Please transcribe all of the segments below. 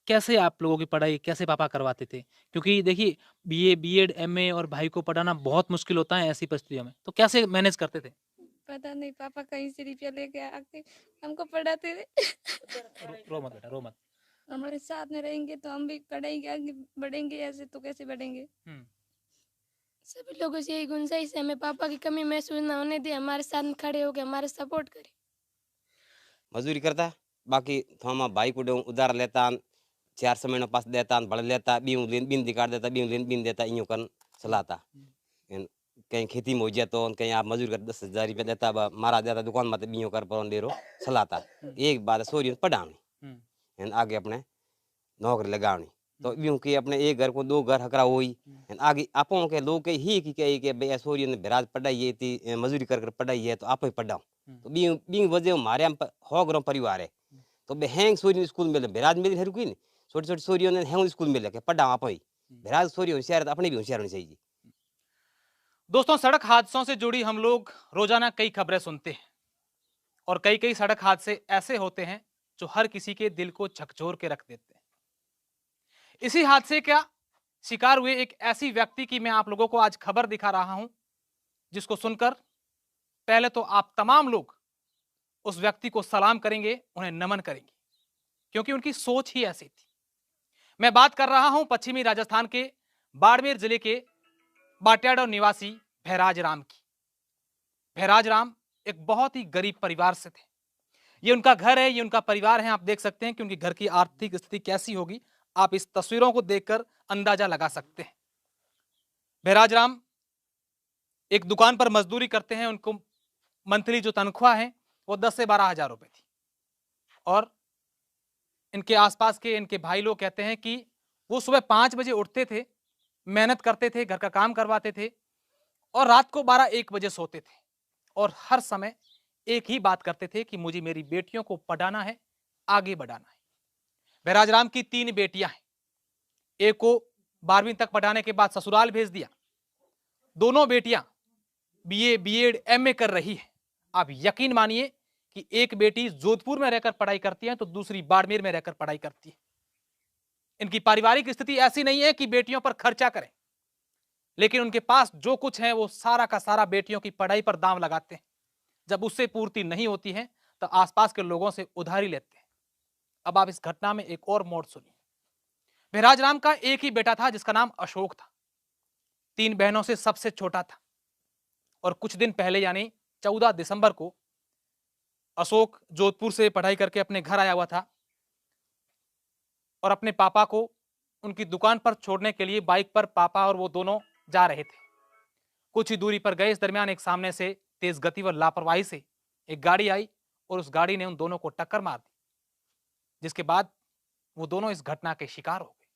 कैसे आप लोगों की पढ़ाई कैसे पापा करवाते थे? क्योंकि देखिए बीए, बीएड, एमए और भाई को पढ़ाना बहुत मुश्किल होता है ऐसी परिस्थितियों में। तो कैसे मैनेज करते थे? पता नहीं पापा कहीं से रुपया लेके आके हमको पढ़ाते थे। रो मत बेटा, रो मत। हमारे साथ में रहेंगे तो हम भी पढ़ेंगे, आगे बढ़ेंगे, ऐसे तो कैसे बढ़ेंगे। हुँ। सभी लोगों से यही गुंजाइश है, हमें पापा की कमी महसूस ना होने दे, हमारे साथ में खड़े होकर हमारे सपोर्ट करे। मजूरी करता बाकी थोमा भाई को उधार लेता 400 महीनों पास देता भड़ लेता बीऊ बिन दिखाड़ देता बीऊ बिन देता यूं कर चलाता इन कहीं खेती में हो जाए तो कहीं आप मजूरी कर 10,000 रुपया देता मारा देता दुकान मत बीऊ कर पर डेरो चलाता। एक बात सोरी पढ़ावनी हुँ। इन आगे अपने नौकरी लगावनी तो यूं कि अपने एक घर को 2 घर हकरा हुई आगे आपो के लोग के ही कि भाई सोरी ने बिराज पढ़ाई है थी मजूरी कर पढ़ाई है तो आप ही पढ़ाओ तो बी बी वजह हमारे हम हो ग्रो परिवार है तो बे हैंग सूर्य स्कूल में बिराज मेरी हर कोई छोटी छोटी सूर्यों ने हैंग स्कूल में लेके पढ़ा आप ही बिराज सूर्य होशियार तो अपने भी होशियार होनी चाहिए। दोस्तों सड़क हादसों से जुड़ी हम लोग रोजाना कई खबरें सुनते हैं और कई-कई सड़क हादसे ऐसे होते हैं जो हर किसी के दिल को झकझोर के रख देते हैं। इसी हादसे का शिकार हुए एक ऐसी व्यक्ति की मैं आप लोगों को आज खबर दिखा रहा हूं जिसको सुनकर पहले तो आप तमाम लोग उस व्यक्ति को सलाम करेंगे, उन्हें नमन करेंगे क्योंकि उनकी सोच ही ऐसी थी। मैं बात कर रहा हूं पश्चिमी राजस्थान के बाड़मेर जिले के बाट्याडा निवासी भैराज राम की। भैराज राम एक बहुत ही गरीब परिवार से थे। ये उनका घर है, ये उनका परिवार है। आप देख सकते हैं कि उनकी घर की आर्थिक स्थिति कैसी होगी, आप इस तस्वीरों को देखकर अंदाजा लगा सकते हैं। भैराज राम एक दुकान पर मजदूरी करते हैं, उनको मंथली जो तनख्वाह है वो 10 से 12,000 रुपए थी और इनके आसपास के इनके भाई लोग कहते हैं कि वो सुबह 5 बजे उठते थे, मेहनत करते थे, घर का काम करवाते थे और रात को 12-1 बजे सोते थे और हर समय एक ही बात करते थे कि मुझे मेरी बेटियों को पढ़ाना है, आगे बढ़ाना है। बैराज राम की 3 बेटियां हैं। एक को 12वीं तक पढ़ाने के बाद ससुराल भेज दिया। दोनों बेटियां बीए, बीएड, एमए कर रही है। आप यकीन मानिए कि एक बेटी जोधपुर में रहकर पढ़ाई करती है तो दूसरी बाड़मेर में रहकर पढ़ाई करती है। इनकी पारिवारिक स्थिति ऐसी नहीं है कि बेटियों पर खर्चा करें, लेकिन उनके पास जो कुछ है वो सारा का सारा बेटियों की पढ़ाई पर दांव लगाते हैं। जब उससे पूर्ति नहीं होती है तो आसपास के लोगों से उधारी लेते हैं। अब आप इस घटना में एक और मोड़ सुनिए। भैराज राम का एक ही बेटा था जिसका नाम अशोक था। 3 बहनों से सबसे छोटा था और कुछ दिन पहले यानी 14 दिसंबर को अशोक जोधपुर से पढ़ाई करके अपने घर आया हुआ था और अपने पापा को उनकी दुकान पर छोड़ने के लिए बाइक पर पापा और वो दोनों जा रहे थे। कुछ ही दूरी पर गए, इस दरमियान एक सामने से तेज गति व लापरवाही से एक गाड़ी आई और उस गाड़ी ने उन दोनों को टक्कर मार दी, जिसके बाद वो दोनों इस घटना के शिकार हो गए।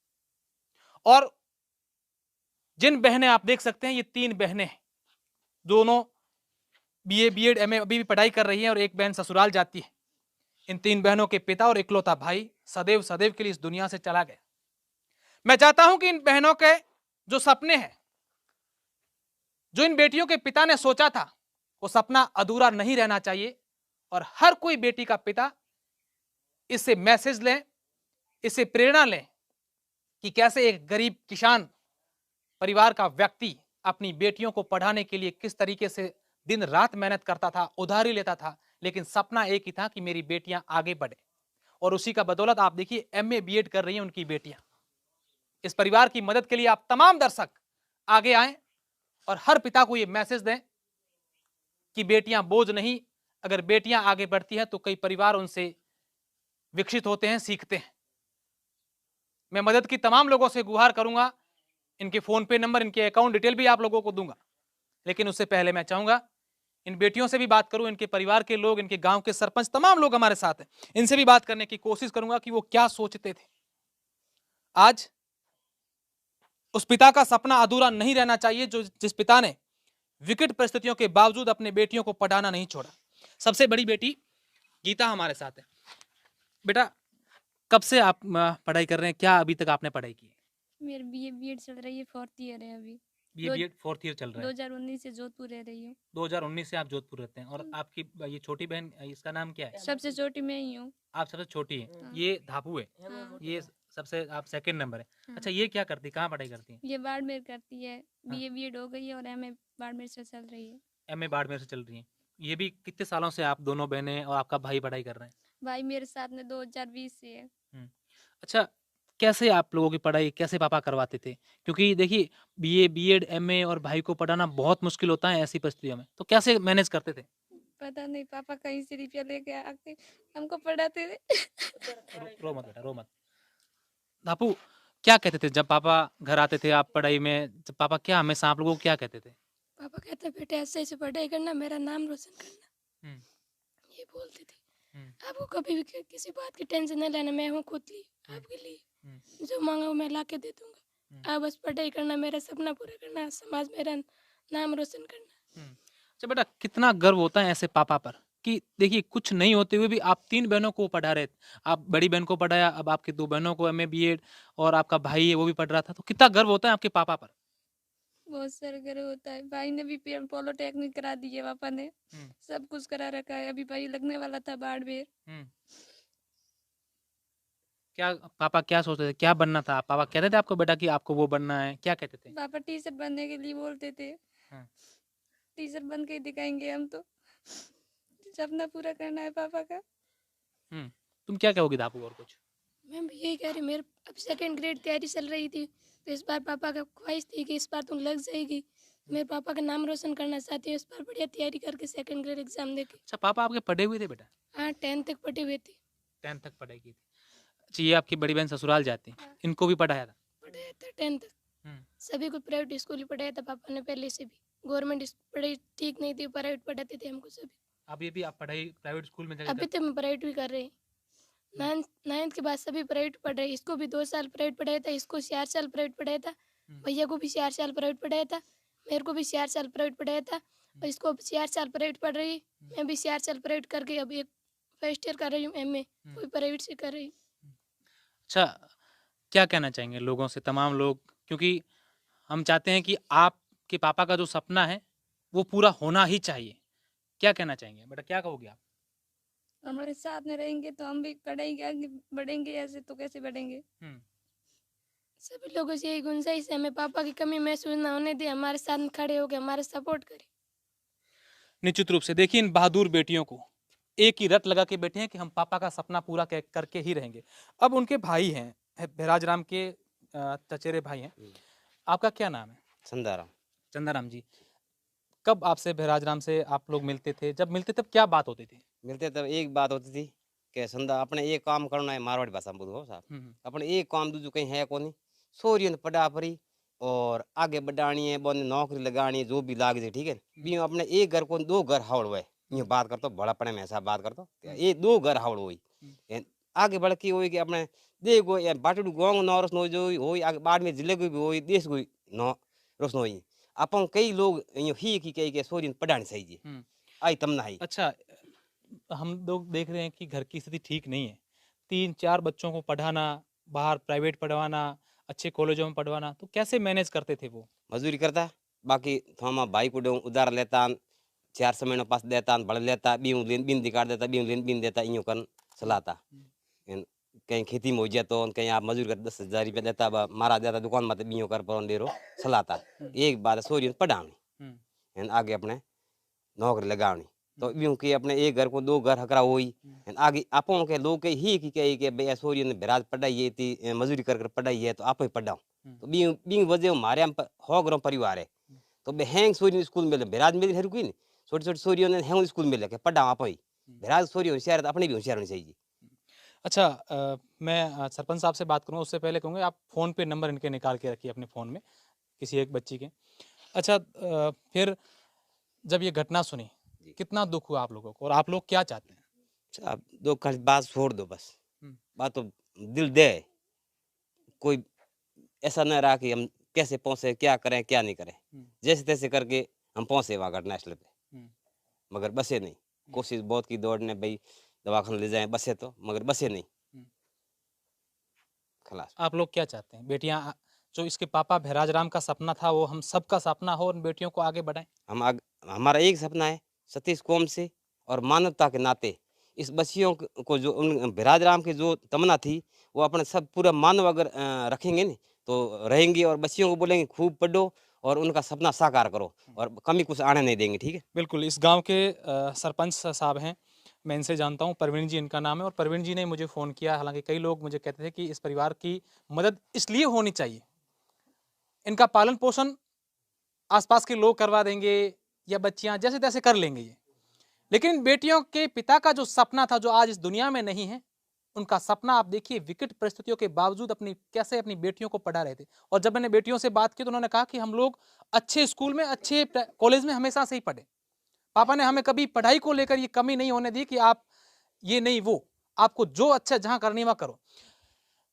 और जिन बहनें आप देख सकते हैं, ये 3 बहनें हैं, दोनों बीए, बीएड, एमए अभी भी पढ़ाई कर रही हैं और एक बहन ससुराल जाती है। इन 3 बहनों के पिता और इकलौता भाई सदैव सदैव के लिए इस दुनिया से चला गया। मैं चाहता हूं कि इन बहनों के जो सपने हैं, जो इन बेटियों के पिता ने सोचा था, वो सपना अधूरा नहीं रहना चाहिए और हर कोई बेटी का पिता इससे मैसेज लें, इससे प्रेरणा लें कि कैसे एक गरीब किसान परिवार का व्यक्ति अपनी बेटियों को पढ़ाने के लिए किस तरीके से दिन रात मेहनत करता था, उधारी लेता था, लेकिन सपना एक ही था कि मेरी बेटियां आगे बढ़े। और उसी का बदौलत आप देखिए एमए बीएड कर रही हैं उनकी बेटियां। इस परिवार की मदद के लिए आप तमाम दर्शक आगे आए और हर पिता को यह मैसेज दें कि बेटियां बोझ नहीं, अगर बेटियां आगे बढ़ती हैं तो कई परिवार उनसे विकसित होते हैं, सीखते हैं। मैं मदद की तमाम लोगों से गुहार करूंगा, इनके फोन पे नंबर, इनके अकाउंट डिटेल भी आप लोगों को दूंगा, लेकिन उससे पहले मैं चाहूंगा इन बेटियों से भी बात करूं, इनके परिवार के लोग, इनके गांव के सरपंच, तमाम लोग हमारे साथ हैं, इनसे भी बात करने की कोशिश करूंगा कि वो क्या सोचते थे। आज उस पिता का सपना अधूरा नहीं रहना चाहिए जो जिस पिता ने विकट परिस्थितियों के बावजूद अपने बेटियों को पढ़ाना नहीं छोड़ा। सबसे बड़ी बेटी गीता हमारे साथ है। बेटा कब से आप पढ़ाई कर रहे हैं, क्या अभी तक आपने पढ़ाई की है? मेरी बीए बीएड चल रही है, 4th ईयर है अभी। बीए दो बीएड 4th ईयर चल रहा है। 2019 से जोधपुर रह रही हूँ। 2019 से आप जोधपुर रहते हैं और आपकी ये छोटी बहन, इसका नाम क्या है? सबसे छोटी मैं ही हूँ। आप सबसे छोटी हैं। हाँ। ये धापू है, हाँ। ये सबसे आप सेकंड नंबर है। हाँ। अच्छा, ये क्या करती, कहाँ पढ़ाई करती हैं? ये बाड़मेर करती है, हाँ। बीए बीएड हो गई है और एमए बाड़मेर से चल रही है। एमए बाड़मेर से चल रही हैं। ये भी कितने सालों से आप दोनों बहनें और आपका भाई पढ़ाई कर रहे हैं? भाई मेरे साथ में 2020 से है। हुँ। अच्छा, कैसे आप लोगों की पढ़ाई कैसे पापा करवाते थे? क्योंकि देखिए बीए, बीएड, एमए और भाई को पढ़ाना बहुत मुश्किल होता है ऐसी परिस्थितियों में। तो कैसे मैनेज करते थे? पता नहीं पापा कहीं से रुपया लेके आके हमको पढ़ाते थे। रो मत बेटा, रो मत। बापू, क्या कहते थे जब पापा घर आते थे आप पढ़ाई में, जब पापा क्या हमेशा आप लोगों को क्या कहते थे? पापा कहते बेटे ऐसे ऐसे पढ़ाई करना, मेरा नाम रोशन करना, हुँ, ये बोलते थे। हुँ, आपको कभी भी किसी बात की टेंशन नहीं लेना, मैं हूँ खुद लिए हुँ, आपके लिए, हुँ, जो मांगा वो मैं ला के दे दूंगा। आप बस पढ़ाई करना, मेरा सपना पूरा करना, समाज मेरा नाम रोशन करना। हुँ। अच्छा बेटा, कितना गर्व होता है ऐसे पापा पर कि देखिए कुछ नहीं होते हुए भी आप 3 बहनों को पढ़ा रहे थे। आप बड़ी बहन को पढ़ाया, अब आपकी 2 बहनों को एमए, बीएड और आपका भाई है वो भी पढ़ रहा था। तो कितना गर्व होता है आपके पापा पर? बहुत सारा गर्व होता है। भाई ने भी पॉलिटेक्निक करा दी है पापा ने, हुँ, सब कुछ करा रखा है। अभी भाई लगने वाला था बाड़मेर। हुँ। क्या पापा क्या सोचते थे? क्या बनना था? पापा कहते थे आपको बेटा कि आपको वो बनना है, क्या कहते थे? पापा टीचर बनने के लिए बोलते थे, हाँ। टीचर बन के ही दिखाएंगे हम तो। सपना पूरा करना है पापा का। हुँ। तुम क्या कहोगी दापू और कुछ? मैं भी यही कह रही, मेरे अब सेकंड ग्रेड तैयारी चल रही थी, तो इस बार पापा का ख्वाहिश थी कि इस बार तुम लग जाएगी। मेरे पापा का नाम रोशन करना चाहती हूँ, इस बार बढ़िया तैयारी करके सेकंड ग्रेड एग्जाम देके। अच्छा, पापा आपके पढ़े हुए थे बेटा? हाँ 10th तक पढ़े हुए थे। 10th तक पढ़ाई की थी। अच्छा, ये आपकी बड़ी बहन ससुराल जाती हैं, हाँ, इनको भी पढ़ाया था? पढ़ाया था 10th तक। हुँ। सभी को प्राइवेट स्कूल ही पढ़ाया था पापा ने पहले से भी। गवर्नमेंट पढ़ाई ठीक नहीं थी, प्राइवेट पढ़ाते थे हमको सभी। अभी भी आप पढ़ाई प्राइवेट स्कूल में जाके अभी करते तो मैं प्राइवेट भी कर रही। हैं? नाइन्थ के बाद सभी प्राइवेट पढ़ रहे। इसको भी 2 साल प्राइवेट पढ़ाया था, इसको 4 साल प्राइवेट पढ़ाया था, हुँ, भैया को भी 4 साल प्राइवेट पढ़ाया था, मेरे को भी 4 साल प्राइवेट पढ़ाया था, और इसको अब 4 साल प्राइवेट पढ़ रही। मैं भी 4 साल प्राइवेट करके अब एक फर्स्ट ईयर कर रही हूँ एमए, वो भी प्राइवेट से कर रही हूँ। अच्छा, क्या कहना चाहेंगे लोगों से, तमाम लोग, क्योंकि हम चाहते हैं कि आपके पापा का जो सपना है, वो पूरा होना ही चाहिए। क्या कहना चाहेंगे? बेटा क्या कहोगे आप? हमारे साथ में रहेंगे तो हम भी पढ़ाई के आगे बढ़ेंगे, ऐसे तो कैसे बढ़ेंगे। हुँ। सभी लोगों से यही गुंजाइश है, हमें पापा की कमी महसूस ना होने दे, हमारे साथ में खड़े होकर हमारा सपोर्ट करें। निश्चित रूप से देखिए इन बहादुर बेटियों को एक ही रट लगा के बैठे हैं कि हम पापा का सपना पूरा करके ही रहेंगे। अब उनके भाई हैं, बहराज राम के चचेरे भाई हैं। आपका क्या नाम है? संदाराम। चंदाराम जी। कब आपसे बहराज राम से आप लोग मिलते थे? जब मिलते तब क्या बात होती थी? मिलते तब एक बात होती थी कि संदा अपने एक काम करना है, मारवाड़ी भाषा में बोलो साहब। हुँ, अपने एक काम दूजो कहीं है कोनी, सोरियों ने पढ़ा परी और आगे बढ़ानी है, बोने नौकरी लगानी है, जो भी लाग जाए, ठीक है। भी अपने एक घर को 2 घर हावड़ हुए, ये बात करतो बड़ापने में ऐसा बात करतो, ये 2 घर हावड़ हुई। आगे बढ़ के हुई कि अपने देखो या बाटू गाँव नौरस नो जो हुई, आगे बाद में जिले को भी हुई, देश को नौ रोशन हुई। अपन कई लोग ही की कही के सोरियों पढ़ानी चाहिए, हुँ। आई तम ना ही। अच्छा, हम लोग देख रहे हैं कि घर की स्थिति ठीक नहीं है। 3-4 बच्चों को पढ़ाना, बाहर प्राइवेट पढ़वाना, अच्छे कॉलेजों में पढ़वाना, तो कैसे मैनेज करते थे वो? मजदूरी करता, बाकी थोमा भाई को डों उधार लेता, 4 महीनों पास देता, बढ़ लेता, बीऊ बिन दिकार देता, बीऊ बिन देता, यूं कर चलाता। इन कहीं खेती में हो जाए तो कहीं आप मजदूरी कर 10,000 रुपया देता, मारा देता दुकान में बीऊ कर पर डेरो चलाता। एक बात सोरी पढ़ानी, हुँ, इन आगे अपने नौकरी लगानी, तो यूं कि अपने एक घर को 2 घर हकरा हुई। इन आगे आपों के लोग के ही की कही के भैया सोरी ने बिराज पढ़ाई है थी, मजदूरी कर पढ़ाई है, तो आप ही पढ़ाओ। तो बीऊ बीऊ वजह हमारे हम हो ग्राम परिवार है, तो बे हैंग सोरी स्कूल में बिराज मेरी हर कोई नहीं, छोटी छोटी सोरियों ने हैंग स्कूल में लेके पढ़ाओ आप ही। बिराज सोरी होशियार है तो अपने भी होशियार होनी चाहिए। अच्छा, मैं सरपंच साहब से बात करूँगा उससे पहले कहूँगा आप फ़ोन पे नंबर इनके निकाल के रखिए अपने फ़ोन में, किसी एक बच्ची के। अच्छा, फिर जब ये घटना सुनी, जी। कितना दुःख हुआ आप लोगों को और आप लोग क्या चाहते हैं? अच्छा, आप 2 खाली बात छोड़ दो बस, हुँ, बात तो दिल दे, कोई ऐसा न रहा कि हम कैसे पहुँचे, क्या करें, क्या नहीं करें। हुँ, जैसे-तैसे करके हम पहुँचे वहाँ घटनास्थल पे, हुँ, मगर बसे नहीं। कोशिश बहुत की दौड़ने भई दवाखाने ले जाएँ बसे तो, मगर बसे नहीं। हुँ। खलास। आप लोग क्या चाहते हैं? बेटियाँ जो इसके पापा बहराज राम का सपना था वो हम सबका सपना हो और बेटियों को आगे बढ़ाएँ? हम आग हमारा एक सपना है, सतीश कौम से और मानवता के नाते इस बच्चियों को जो उन बिरादराम की जो तमन्ना थी वो अपने सब पूरा मानव अगर रखेंगे न तो रहेंगी, और बच्चियों को बोलेंगे खूब पढ़ो और उनका सपना साकार करो और कमी कुछ आने नहीं देंगे। ठीक है। बिल्कुल, इस गांव के सरपंच साहब हैं, मैं इनसे जानता हूं, प्रवीण जी इनका नाम है, और प्रवीण जी ने मुझे फ़ोन किया। हालांकि कई लोग मुझे कहते थे कि इस परिवार की मदद इसलिए होनी चाहिए, इनका पालन पोषण आसपास के लोग करवा देंगे या बच्चियां जैसे तैसे कर लेंगे ये, लेकिन बेटियों के पिता का जो सपना था, जो आज इस दुनिया में नहीं है, उनका सपना आप देखिए विकट परिस्थितियों के बावजूद कैसे अपनी बेटियों को पढ़ा रहे थे। और जब मैंने बेटियों से बात की तो उन्होंने कहा कि हम लोग अच्छे स्कूल में, अच्छे कॉलेज में हमेशा से ही पढ़े, पापा ने हमें कभी पढ़ाई को लेकर ये कमी नहीं होने दी कि आप ये नहीं वो, आपको जो अच्छा जहां करनी है वहां करो।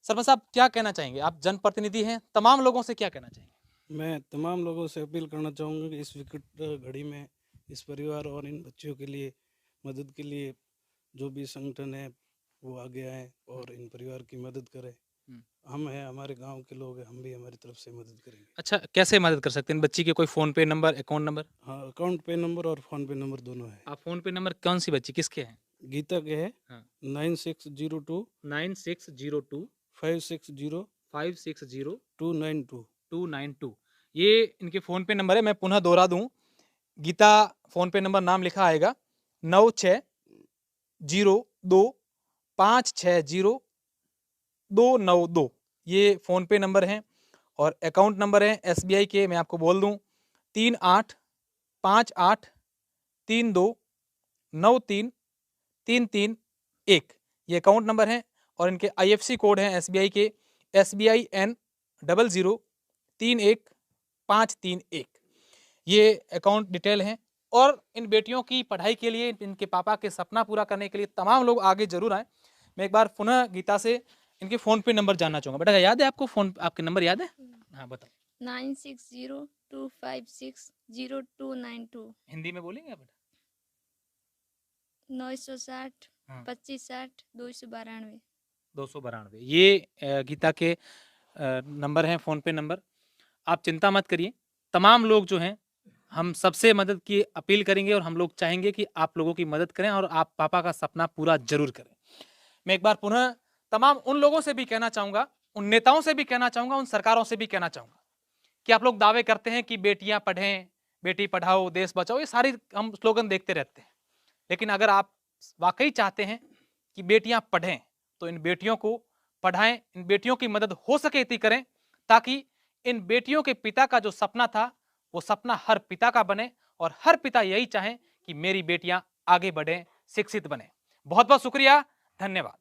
सरपंच साहब क्या कहना चाहेंगे, आप जनप्रतिनिधि हैं, तमाम लोगों से क्या कहना चाहेंगे? मैं तमाम लोगों से अपील करना चाहूँगा कि इस विकट घड़ी में इस परिवार और इन बच्चियों के लिए मदद के लिए जो भी संगठन है वो आगे आए और इन परिवार की मदद करें। हम हैं, हमारे गांव के लोग हैं, हम भी हमारी तरफ से मदद करेंगे। अच्छा, कैसे मदद कर सकते हैं बच्ची के? कोई फोन पे नंबर, अकाउंट नंबर? हाँ, अकाउंट पे नंबर और फ़ोन पे नंबर दोनों है। आप फोन पे नंबर कौन सी बच्ची किसके हैं? गीता के है हाँ। 9602 9602 560 560 292। 292, ये इनके फोन पे नंबर है। मैं पुनः दोहरा दूं, गीता फोन पे नंबर नाम लिखा आएगा 9602560292, ये फोन पे नंबर है। और अकाउंट नंबर है SBI के, मैं आपको बोल दूं 385832933331, ये अकाउंट नंबर है। और इनके IFC कोड हैं SBI के SBIN 00313531, ये अकाउंट डिटेल हैं। और इन बेटियों की पढ़ाई के लिए, इनके पापा के सपना पूरा करने के लिए तमाम लोग आगे जरूर आए। मैं एक बार पुनः गीता से इनके फोन पे नंबर जानना चाहूंगा। बेटा याद है आपको, फोन आपके नंबर याद है? हाँ बताओ। 9602560292। हिंदी में बोलेंगे आप बेटा? 960 हाँ। 2560 292। 292, ये गीता के नंबर हैं, फोन पे नंबर। आप चिंता मत करिए, तमाम लोग जो हैं हम सबसे मदद की अपील करेंगे, और हम लोग चाहेंगे कि आप लोगों की मदद करें और आप पापा का सपना पूरा जरूर करें। मैं एक बार पुनः तमाम उन लोगों से भी कहना चाहूंगा, उन नेताओं से भी कहना चाहूंगा, उन सरकारों से भी कहना चाहूंगा कि आप लोग दावे करते हैं कि बेटियां पढ़ें, बेटी पढ़ाओ देश बचाओ, ये सारी हम स्लोगन देखते रहते हैं, लेकिन अगर आप वाकई चाहते हैं कि बेटियां पढ़ें तो इन बेटियों को पढ़ाएं, इन बेटियों की मदद हो सके इतनी करें, ताकि इन बेटियों के पिता का जो सपना था वो सपना हर पिता का बने, और हर पिता यही चाहें कि मेरी बेटियां आगे बढ़ें, शिक्षित बने। बहुत बहुत शुक्रिया, धन्यवाद।